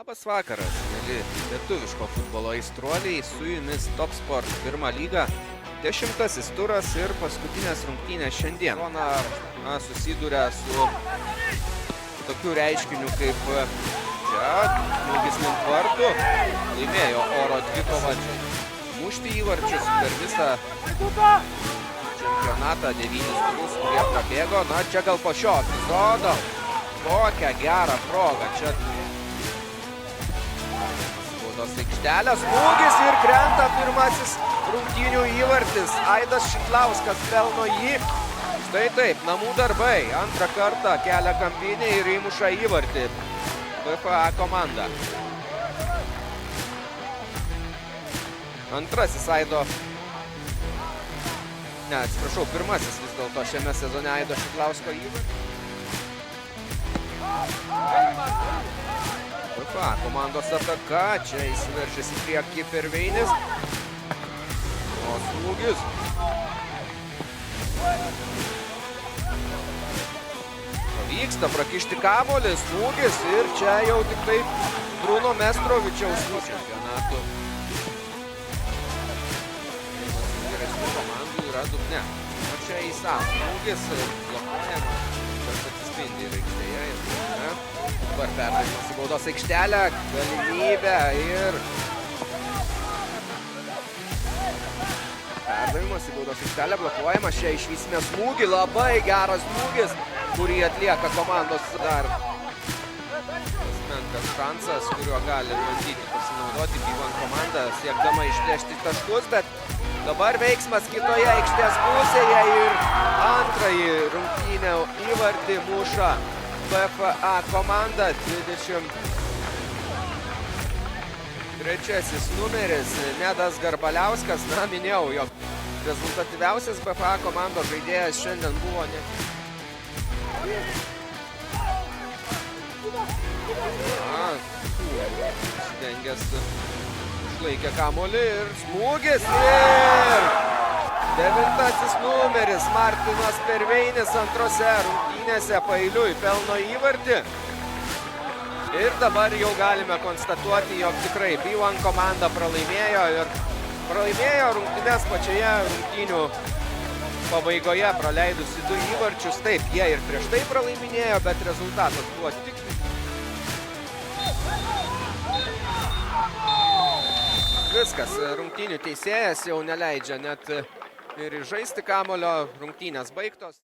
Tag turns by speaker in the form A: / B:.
A: Labas vakaras, mėly lietuviško futbolo aistruoliai, su jumis Top Sport 1 lyga, 10-asis turas ir paskutinės rungtynės šiandien. Susiduria su tokiu reiškiniu kaip čia, smūgis link vartų, laimėjo oro dvikovą, mušti įvarčius per visą čempionatą 9 turus, kurie prabėgo. Na, čia gal po šio epizodo, kokią gerą progą čia. Baudos aikštelės, smūgis ir krenta pirmasis rungtynių įvartis. Aidas Šidlauskas pelno jį. Štai taip, namų darbai. Antrą kartą kelia kampinį ir įmuša įvartį. BFA komanda. Antrasis Aido. Ne, atsiprašau, pirmasis vis dėlto šiame sezone Aido Šidlausko įvartis. BFA komandos ataka, čia įsiveržęs į priekį Perveinis. O smūgis. Pavyksta prakišti kamuolį, smūgis ir čia jau tik tai Bruno Mestrovičiaus čempionatų. Geresnių komandų yra dugne. O čia Isa smūgis, blokuojama, tas atsispindi ir aikštėje. Dabar perdavimas į baudos aikštelę, galimybę ir perdavimas į baudos aikštelę, blokuojamas, čia išvysime smūgį, labai geras smūgis, kurį atlieka komandos dar. Tas menkas šansas, kuriuo gali bandyti pasinaudoti B1 komanda, siekdama išplėšti taškus, bet dabar veiksmas kitoje aikštės pusėje ir antrąjį rungtynę įvartį muša BFA komanda, 23 numeris Nedas Garbaliauskas. Na, minėjau, jog rezultatyviausias BFA komandos žaidėjas šiandien buvo Stengės išlaikė kamuolį ir smūgis ir 9-asis numeris Martinas Perveinis antrose rungtynėse paeiliui pelno įvartį. Ir dabar jau galime konstatuoti, jog tikrai B1 komanda pralaimėjo ir pralaimėjo rungtynes pačioje rungtynių pabaigoje, praleidusi 2 įvarčius. Taip, jie ir prieš tai pralaiminėjo, bet rezultatas buvo tik. Viskas, rungtynių teisėjas jau neleidžia net ir žaisti kamuolio, rungtynės baigtos.